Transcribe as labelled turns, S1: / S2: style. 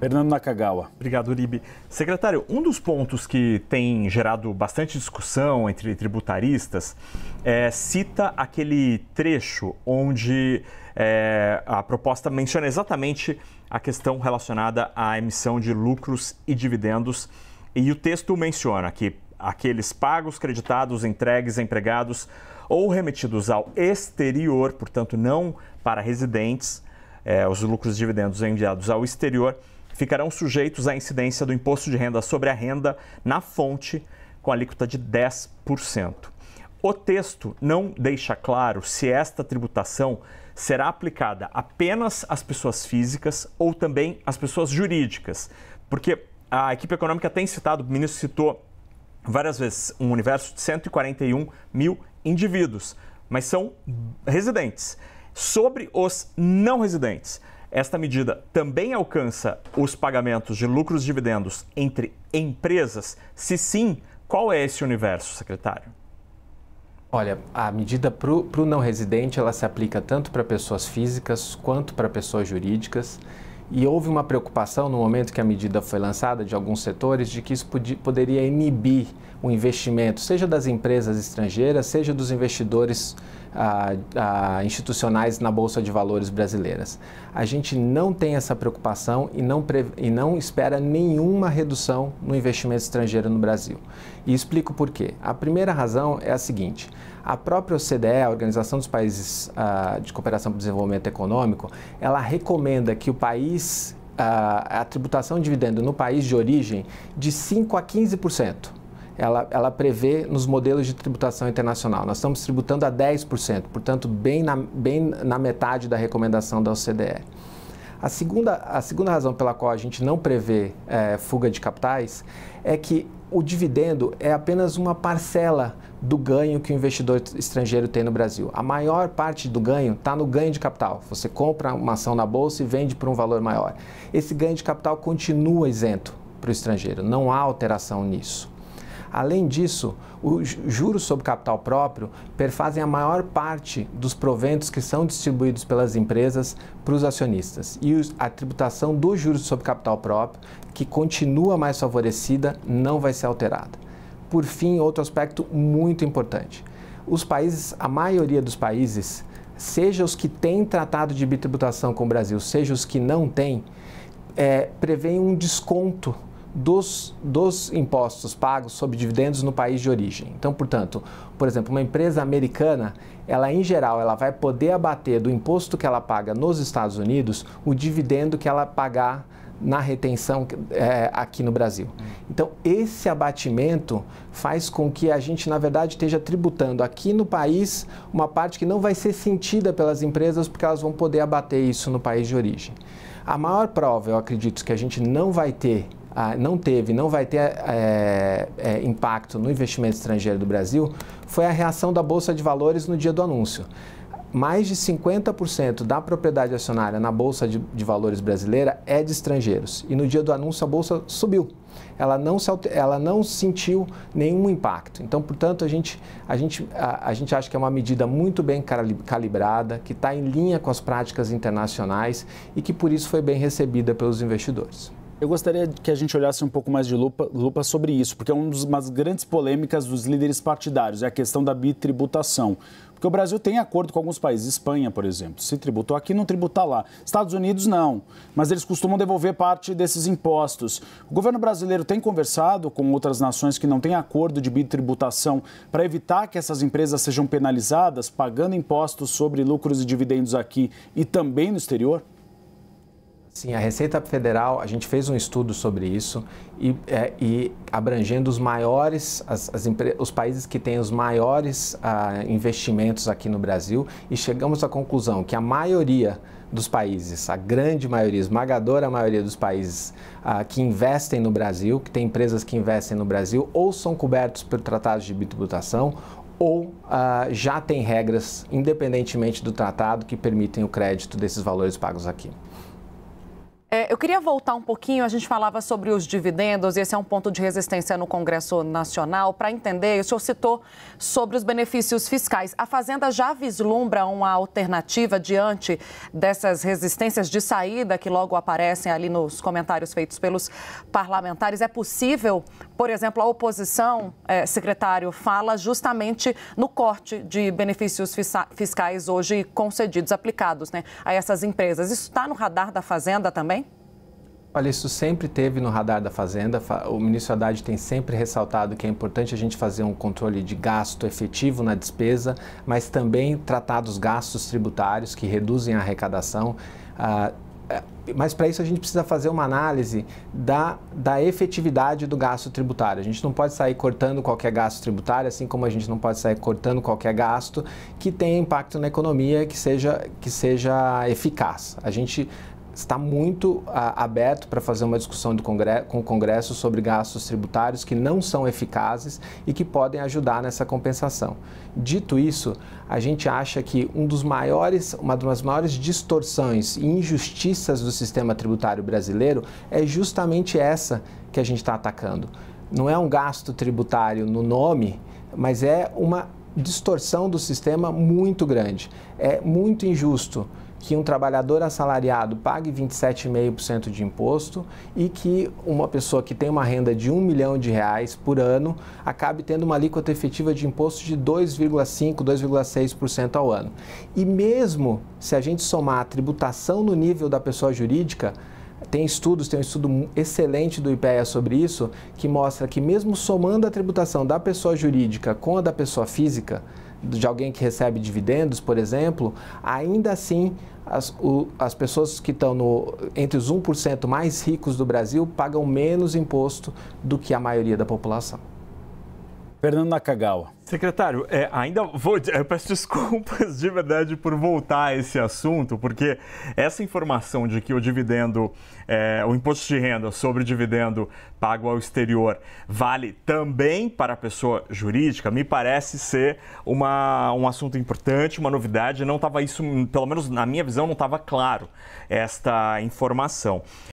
S1: Fernando Nakagawa.
S2: Obrigado, Uribe. Secretário, um dos pontos que tem gerado bastante discussão entre tributaristas cita aquele trecho onde a proposta menciona exatamente a questão relacionada à emissão de lucros e dividendos. E o texto menciona que aqueles pagos, creditados, entregues a empregados ou remetidos ao exterior, portanto não para residentes, os lucros e dividendos enviados ao exterior, ficarão sujeitos à incidência do imposto de renda sobre a renda na fonte, com alíquota de 10%. O texto não deixa claro se esta tributação será aplicada apenas às pessoas físicas ou também às pessoas jurídicas, porque a equipe econômica tem citado, o ministro citou várias vezes, um universo de 141 mil indivíduos, mas são residentes. Sobre os não residentes, esta medida também alcança os pagamentos de lucros e dividendos entre empresas? Se sim, qual é esse universo, secretário?
S3: Olha, a medida para o não residente, ela se aplica tanto para pessoas físicas quanto para pessoas jurídicas. E houve uma preocupação no momento que a medida foi lançada de alguns setores de que isso poderia inibir o investimento, seja das empresas estrangeiras, seja dos investidores institucionais na Bolsa de Valores brasileiras. A gente não tem essa preocupação e não espera nenhuma redução no investimento estrangeiro no Brasil. E explico por quê. A primeira razão é a seguinte: a própria OCDE, a Organização dos Países de Cooperação para o Desenvolvimento Econômico, ela recomenda que o país, a tributação de dividendo no país de origem de 5% a 15%. Ela prevê nos modelos de tributação internacional. Nós estamos tributando a 10%, portanto, bem na metade da recomendação da OCDE. A segunda razão pela qual a gente não prevê fuga de capitais é que o dividendo é apenas uma parcela do ganho que o investidor estrangeiro tem no Brasil. A maior parte do ganho está no ganho de capital. Você compra uma ação na bolsa e vende por um valor maior. Esse ganho de capital continua isento para o estrangeiro, não há alteração nisso. Além disso, os juros sobre capital próprio perfazem a maior parte dos proventos que são distribuídos pelas empresas para os acionistas. E a tributação dos juros sobre capital próprio, que continua mais favorecida, não vai ser alterada. Por fim, outro aspecto muito importante. A maioria dos países, seja os que têm tratado de bitributação com o Brasil, seja os que não têm, prevêem um desconto dos impostos pagos sobre dividendos no país de origem. Então, portanto, por exemplo, uma empresa americana, em geral, ela vai poder abater do imposto que ela paga nos Estados Unidos o dividendo que ela pagar na retenção aqui no Brasil. Então, esse abatimento faz com que a gente, na verdade, esteja tributando aqui no país uma parte que não vai ser sentida pelas empresas porque elas vão poder abater isso no país de origem. A maior prova, eu acredito, que a gente não vai ter não vai ter impacto no investimento estrangeiro do Brasil, foi a reação da Bolsa de Valores no dia do anúncio. Mais de 50% da propriedade acionária na Bolsa de Valores brasileira é de estrangeiros. E no dia do anúncio a Bolsa subiu. Ela não sentiu nenhum impacto. Então, portanto, a gente acha que é uma medida muito bem calibrada, que está em linha com as práticas internacionais e que por isso foi bem recebida pelos investidores.
S1: Eu gostaria que a gente olhasse um pouco mais de lupa sobre isso, porque é uma das grandes polêmicas dos líderes partidários, é a questão da bitributação. Porque o Brasil tem acordo com alguns países, Espanha, por exemplo, se tributou aqui, não tributa lá. Estados Unidos, não, mas eles costumam devolver parte desses impostos. O governo brasileiro tem conversado com outras nações que não têm acordo de bitributação para evitar que essas empresas sejam penalizadas, pagando impostos sobre lucros e dividendos aqui e também no exterior?
S3: Sim, a Receita Federal, a gente fez um estudo sobre isso e abrangendo os maiores, os países que têm os maiores investimentos aqui no Brasil, e chegamos à conclusão que a maioria dos países, a grande maioria, esmagadora maioria dos países que investem no Brasil, que tem empresas que investem no Brasil, ou são cobertos por tratados de bitributação, ou já tem regras, independentemente do tratado, que permitem o crédito desses valores pagos aqui.
S4: Eu queria voltar um pouquinho, a gente falava sobre os dividendos, e esse é um ponto de resistência no Congresso Nacional, para entender, o senhor citou sobre os benefícios fiscais. A Fazenda já vislumbra uma alternativa diante dessas resistências de saída que logo aparecem ali nos comentários feitos pelos parlamentares? É possível, por exemplo, a oposição, secretário, fala justamente no corte de benefícios fiscais hoje concedidos, aplicados, né, a essas empresas. Isso está no radar da Fazenda também?
S3: Olha, isso sempre teve no radar da Fazenda. O ministro Haddad tem sempre ressaltado que é importante a gente fazer um controle de gasto efetivo na despesa, mas também tratar dos gastos tributários que reduzem a arrecadação. Mas para isso a gente precisa fazer uma análise da efetividade do gasto tributário. A gente não pode sair cortando qualquer gasto tributário, assim como a gente não pode sair cortando qualquer gasto que tenha impacto na economia, que seja eficaz. A gente está muito aberto para fazer uma discussão com o Congresso sobre gastos tributários que não são eficazes e que podem ajudar nessa compensação. Dito isso, a gente acha que uma das maiores distorções e injustiças do sistema tributário brasileiro é justamente essa que a gente está atacando. Não é um gasto tributário no nome, mas é uma distorção do sistema muito grande. É muito injusto que um trabalhador assalariado pague 27,5% de imposto e que uma pessoa que tem uma renda de R$1 milhão por ano acabe tendo uma alíquota efetiva de imposto de 2,5%, 2,6% ao ano. E mesmo se a gente somar a tributação no nível da pessoa jurídica, tem um estudo excelente do IPEA sobre isso, que mostra que mesmo somando a tributação da pessoa jurídica com a da pessoa física, de alguém que recebe dividendos, por exemplo, ainda assim as pessoas que estão entre os 1% mais ricos do Brasil pagam menos imposto do que a maioria da população.
S1: Fernando Nakagawa.
S2: Secretário, eu peço desculpas de verdade por voltar a esse assunto, porque essa informação de que o dividendo, o imposto de renda sobre o dividendo pago ao exterior vale também para a pessoa jurídica, me parece ser um assunto importante, uma novidade. Não estava isso, pelo menos na minha visão, não estava claro esta informação.